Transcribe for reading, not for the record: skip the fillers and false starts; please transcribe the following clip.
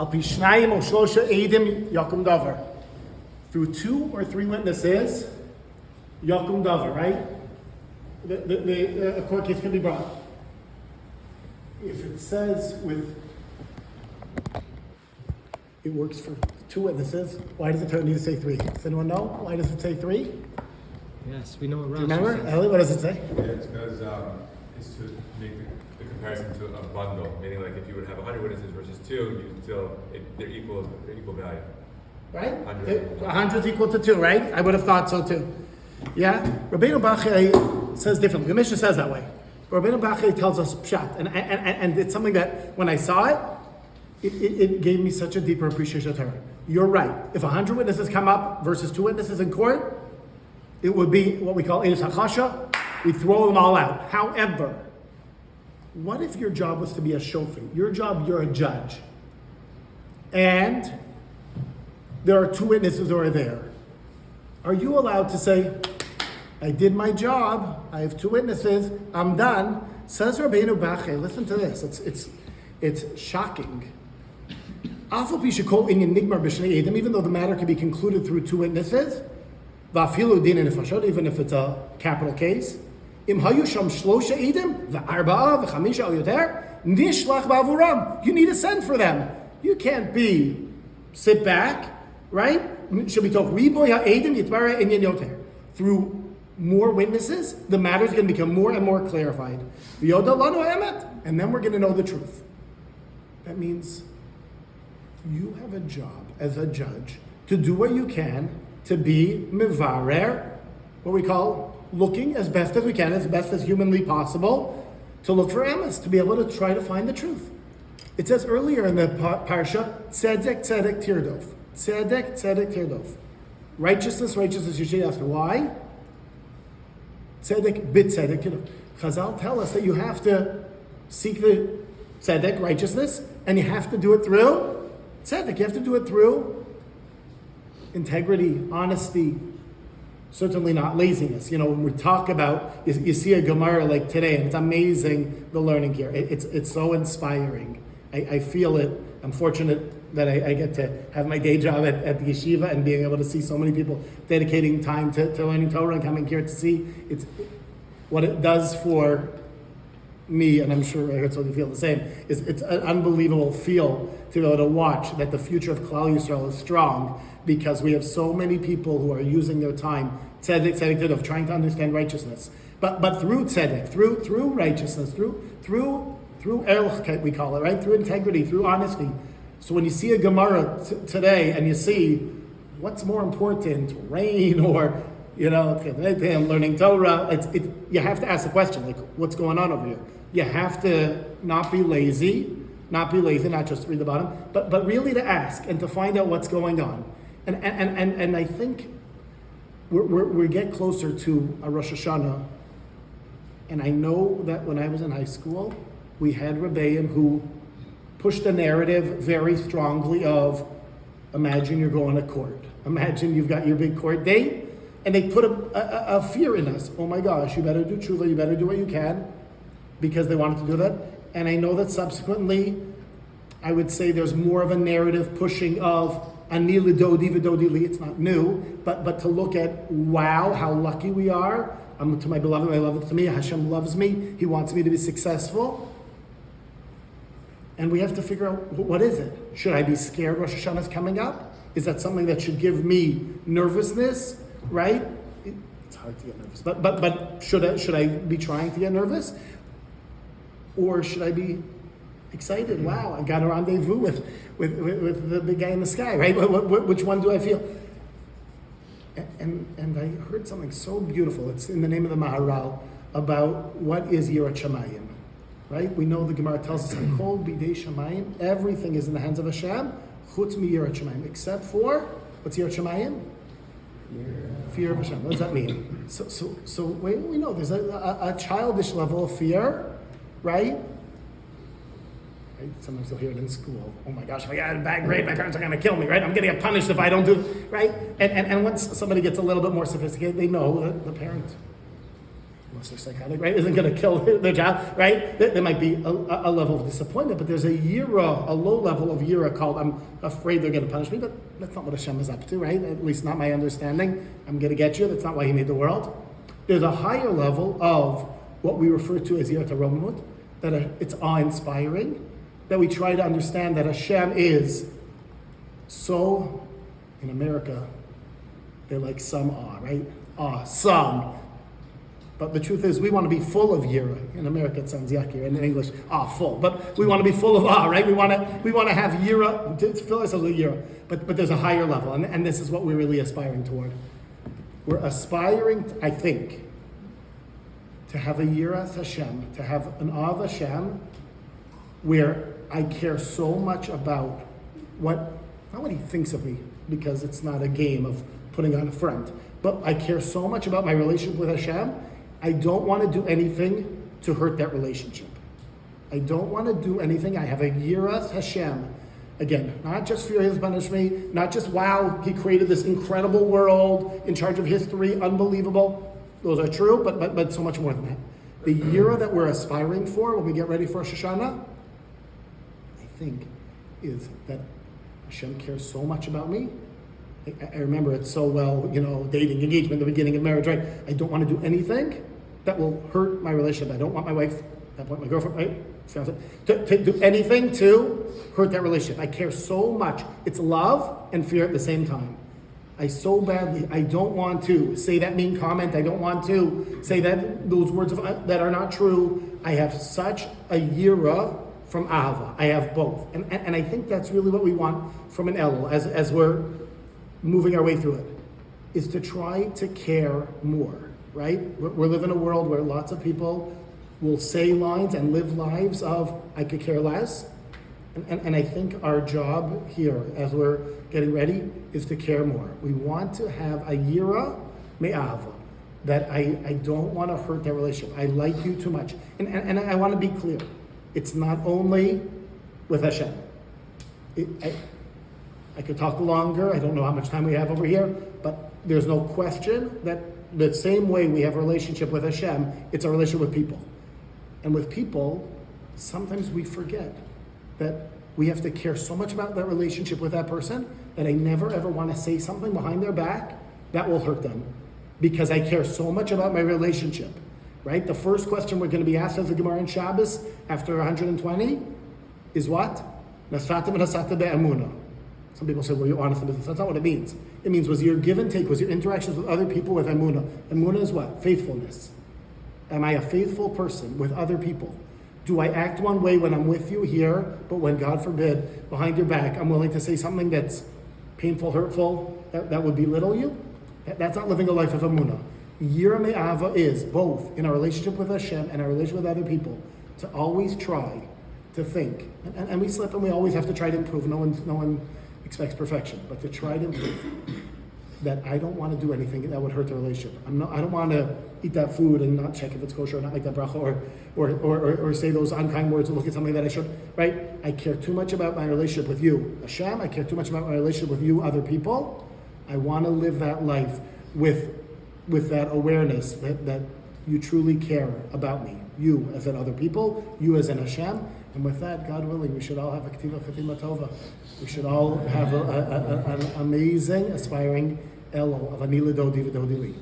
Al pi shnayim o shlosha eidim yakum davar. Through 2 or 3 witnesses, yakum davar, right? A court case can be brought. If it says it works for 2 witnesses, why does it need to say 3? Does anyone know? Why does it say 3? Yes, we know what Rashi Remember? says. Ellie, what does it say? Yeah, it's because it's to make the comparison to a bundle, meaning like if you would have 100 witnesses versus 2, you still they're equal value. Right? 100. 100 is equal to 2, right? I would have thought so too. Yeah? Rabbeinu Bachai says differently. The Mishnah says that way. Rabbeinu Bachai tells us pshat, and it's something that when I saw it gave me such a deeper appreciation of her. You're right. If 100 witnesses come up versus 2 witnesses in court, it would be what we call Eis HaChasha. We throw them all out. However, what if your job was to be a shofet? Your job, you're a judge. And there are 2 witnesses who are there. Are you allowed to say, I did my job, I have 2 witnesses, I'm done? Says Rabbeinu Bachai, listen to this, it's shocking. Even though the matter can be concluded through 2 witnesses, even if it's a capital case, you need to send for them. You can't sit back, right? Through more witnesses, the matter is going to become more and more clarified. And then we're going to know the truth. That means you have a job as a judge to do what you can to be mivarer, what we call looking as best as we can, as best as humanly possible, to look for emes, to be able to try to find the truth. It says earlier in the parsha, tzedek, tzedek, tirdof. Tzedek, tzedek, tirdof. Righteousness, righteousness. You should ask why? Tzedek, bit tzedek, tirdof. Chazal tell us that you have to seek the tzedek, righteousness, and you have to do it through tzedek. You have to do it through integrity, honesty, certainly not laziness. When we talk about, you see a Gemara like today, and it's amazing the learning here. It's so inspiring. I feel it. I'm fortunate that I get to have my day job at the yeshiva and being able to see so many people dedicating time to learning Torah and coming here to see what it does for me, and I'm sure I heard somebody feel the same, is it's an unbelievable feel to be able to watch that the future of Klal Yisrael is strong because we have so many people who are using their time, tzedek, of trying to understand righteousness. But through tzedek, through righteousness, through erlich, we call it, right? Through integrity, through honesty. So when you see a Gemara today and you see what's more important, rain or I'm learning Torah, you have to ask the question, like, what's going on over here? You have to not be lazy, not just read the bottom, but really to ask and to find out what's going on. And I think we get closer to a Rosh Hashanah, and I know that when I was in high school, we had Rebbeim who pushed the narrative very strongly of, imagine you're going to court. Imagine you've got your big court date, and they put a fear in us. Oh my gosh, you better do tshuva, you better do what you can, because they wanted to do that. And I know that subsequently, I would say there's more of a narrative pushing of ani lidodi v'dodi li. It's not new, but to look at, wow, how lucky we are. To my beloved, my beloved to me. Hashem loves me. He wants me to be successful. And we have to figure out, what is it? Should I be scared Rosh Hashanah is coming up? Is that something that should give me nervousness? Right? It's hard to get nervous. But should I be trying to get nervous? Or should I be excited? Wow, I got a rendezvous with the big guy in the sky, right? Which one do I feel? And I heard something so beautiful. It's in the name of the Maharal about what is Yirat Shamayim, right? We know the Gemara tells us, Kol bidei Shamayim, everything is in the hands of Hashem, chutz mi Yirat Shamayim, except for, what's Yirat Shamayim? Fear of Hashem. What does that mean? So we know there's a childish level of fear, right? Sometimes you'll hear it in school. Oh my gosh, if I got a bad grade, my parents are going to kill me, right? I'm going to get punished if I don't do it, right? And once somebody gets a little bit more sophisticated, they know that the parent unless they're psychotic, right, isn't going to kill their job, right? There might be a level of disappointment, but there's a low level of yira called, I'm afraid they're going to punish me, but that's not what Hashem is up to, right? At least not my understanding. I'm going to get you. That's not why He made the world. There's a higher level of what we refer to as yirat haromut, that it's awe-inspiring, that we try to understand that Hashem is so, in America, they're like some awe, right? Awe, some. But the truth is, we want to be full of yira. In America, it sounds yucky, and in English, full. But we want to be full of awe, right? We want to have yira, to fill ourselves with yira. But there's a higher level, and this is what we're really aspiring toward. We're aspiring, I think, to have a yiras Hashem, to have an awe of Hashem, where I care so much about not what He thinks of me, because it's not a game of putting on a front, but I care so much about my relationship with Hashem, I don't want to do anything to hurt that relationship. I don't want to do anything. I have a yiras Hashem. Again, not just fear He'll punish me, not just, wow, He created this incredible world, in charge of history, unbelievable. Those are true, but so much more than that. The yira that we're aspiring for when we get ready for Rosh Hashanah, I think, is that Hashem cares so much about me. I remember it so well, dating, engagement, the beginning of marriage, right? I don't want to do anything that will hurt my relationship. I don't want my wife, at that point my girlfriend, right? To do anything to hurt that relationship. I care so much. It's love and fear at the same time. I don't want to say that mean comment. I don't want to say those words that are not true. I have such a yira from Ahava. I have both. And I think that's really what we want from an Elul as we're moving our way through it, is to try to care more, right? We're living in a world where lots of people will say lines and live lives of, I could care less. And I think our job here, as we're getting ready, is to care more. We want to have a yira me'ava, that I don't want to hurt that relationship. I like you too much. And I want to be clear. It's not only with Hashem. I could talk longer. I don't know how much time we have over here, but there's no question that the same way we have a relationship with Hashem, it's a relationship with people. And with people, sometimes we forget that we have to care so much about that relationship with that person that I never ever want to say something behind their back that will hurt them, because I care so much about my relationship, right? The first question we're going to be asked as a Gemara in Shabbos after 120 is what? Nasatim v'nasatim be'emunah. Some people say, well, you're honest in business. That's not what it means. It means, was your give and take, was your interactions with other people with emunah. Emunah is what? Faithfulness. Am I a faithful person with other people? Do I act one way when I'm with you here, but when, God forbid, behind your back, I'm willing to say something that's painful, hurtful, that would belittle you? That's not living a life of emunah. Yira me'ava is both in our relationship with Hashem and our relationship with other people, to always try to think. And we slip, and we always have to try to improve. No one expects perfection, but to try to improve. That I don't want to do anything that would hurt the relationship. I don't want to eat that food and not check if it's kosher, or not make that bracha, or say those unkind words, or look at something that I should, right? I care too much about my relationship with you, Hashem. I care too much about my relationship with you, other people. I want to live that life with that awareness that you truly care about me, you as in other people, you as in Hashem. And with that, God willing, we should all have a Ktiva Fatima Tova. We should all have an amazing, aspiring Elul of Anila Do Diva Do Dili.